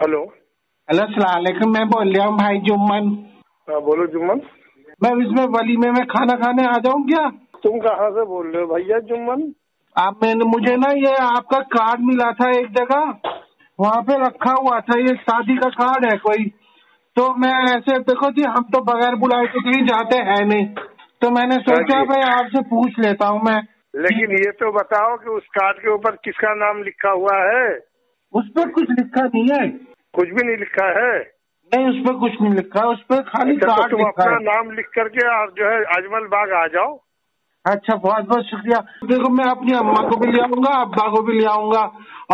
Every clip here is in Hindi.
हेलो। हेलो, अस्सलाम वालेकुम। मैं बोल रहा हूँ भाई जुम्मन। हाँ बोलो जुम्मन। मैं इसमें वलीमे में खाना खाने आ जाऊँ क्या? तुम कहाँ से बोल रहे हो भैया जुम्मन? मुझे ना ये आपका कार्ड मिला था एक जगह, वहाँ पे रखा हुआ था, ये शादी का कार्ड है कोई। तो मैं ऐसे देखो जी, हम तो बगैर बुलाए तो कहीं जाते हैं नहीं, तो मैंने हाँ सोचा जी। भाई आपसे पूछ लेता हूँ मैं। लेकिन ये तो बताओ कि उस कार्ड के ऊपर किसका नाम लिखा हुआ है? उस पर कुछ लिखा नहीं है। कुछ भी नहीं लिखा है? नहीं, उस पर कुछ नहीं लिखा, उस पर खाली अच्छा, तो कार्ड तुम लिखा अपना है। नाम लिख करके और जो है अजमल बाग आ जाओ। अच्छा, बहुत बहुत शुक्रिया। देखो, मैं अपनी अम्मा को भी ले आऊंगा, अब्बा को भी ले आऊंगा,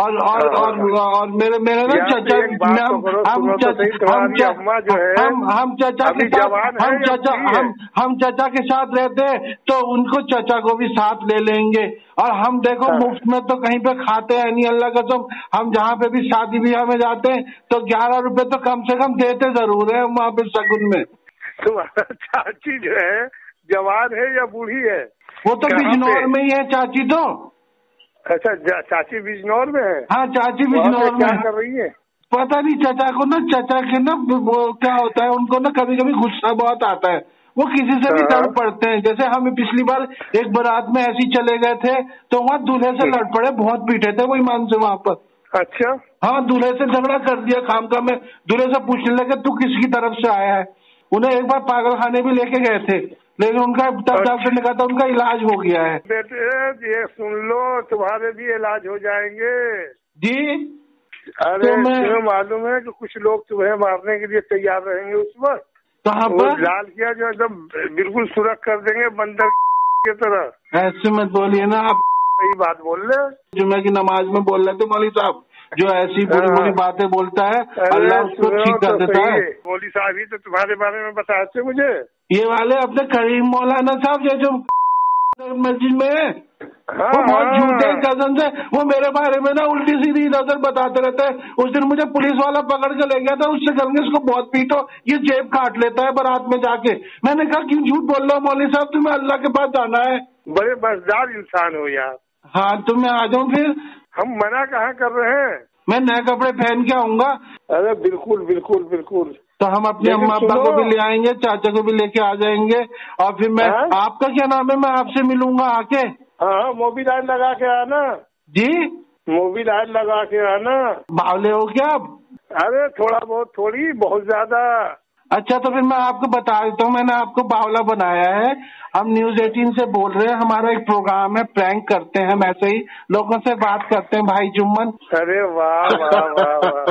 और और हाँ हाँ और हाँ। और मेरे मेरे ना यार तो चचा। एक बात तो करो, सुनो तो सही, तुम्हारी अम्मा जो है हम चचा के अभी साथ जवान है या बूढ़ी है? हम चचा के साथ रहते हैं, तो उनको चचा को भी साथ ले लेंगे। और हम देखो हाँ। मुफ्त में तो कहीं पे खाते हैं नहीं, अल्लाह कसम। हम जहाँ पे भी शादी ब्याह में जाते हैं तो 11 रुपए तो कम से कम देते जरूर है वहाँ पे शगुन में। तुम्हारा चाची जो है जवान है या बूढ़ी है? वो तो कहाँ पे? बिजनौर में ही है चाची तो। अच्छा, चाची बिजनौर में है? हाँ, चाची वहाँ पे बिजनौर में क्या है। कर रही है? पता नहीं, चचा के ना वो क्या होता है, उनको ना कभी कभी गुस्सा बहुत आता है। वो किसी से भी लड़ हाँ। पड़ते हैं। जैसे हम पिछली बार एक बारात में ऐसे ही चले गए थे, तो वहाँ दूल्हे से लड़ पड़े, बहुत पीटे थे वो ईमान से वहाँ पर। अच्छा। हाँ, दूल्हे से झगड़ा कर दिया खाम का। में दूल्हे से पूछने लगे तू किसकी तरफ से आया है। उन्हें एक बार पागल खाने भी लेके गए थे, लेकिन उनका तब डॉक्टर ने कहा था उनका इलाज हो गया है। बेटे ये सुन लो, तुम्हारे भी इलाज हो जाएंगे। जी। अरे तो मैं तुम्हें मालूम है कि कुछ लोग तुम्हें मारने के लिए तैयार रहेंगे उस वक्त। कहाँ वो पर? लाल किया जो एकदम बिल्कुल सुरख कर देंगे बंदर की तरह। ऐसे मत बोलिए ना आप। सही बात बोल रहे हो। जुम्मे की नमाज में बोल रहे थे मौलवी साहब, जो ऐसी बुरी हाँ। बुरी बातें बोलता है अरे अल्लाह उसको सुनो ठीक कर तो देता सही, है। मौलवी साहब ही तो तुम्हारे बारे में बताए थे मुझे। ये वाले अपने करीम मौलाना साहब जो मस्जिद में है, हाँ वो बहुत झूठे हाँ। कसम से, वो मेरे बारे में ना उल्टी सीधी इधर उधर बताते रहते हैं। उस दिन मुझे पुलिस वाला पकड़ के ले गया था, उससे करेंगे इसको बहुत पीटो, ये जेब काट लेता है बारात में जाके। मैंने कहा क्यों झूठ बोल रहा हूँ मौलवी साहब, तुम्हें अल्लाह के पास जाना है। बड़े मजेदार इंसान हो यार। हाँ, तो मैं आ जाऊँ फिर? हम मना कहाँ कर रहे हैं। मैं नए कपड़े पहन के आऊंगा। अरे बिल्कुल बिल्कुल बिल्कुल। तो हम अपने लेकिन अम्मा अब्बा सुनो। को भी ले आएंगे, चाचा को भी लेके आ जाएंगे, और फिर मैं हाँ आपका क्या नाम है, मैं आपसे मिलूंगा आके। हाँ, मोबिल ऑयल लगा के आना। जी। मोबिल ऑयल लगा के आना। बावले हो क्या आप? अरे थोड़ा बहुत, थोड़ी बहुत ज्यादा। अच्छा, तो फिर मैं आपको बता देता हूँ, मैंने आपको बावला बनाया है। हम न्यूज 18 से बोल रहे हैं, हमारा एक प्रोग्राम है, प्रैंक करते हैं, हम ऐसे ही लोगों से बात करते हैं भाई जुम्मन। अरे वाह वाह वाह वाह।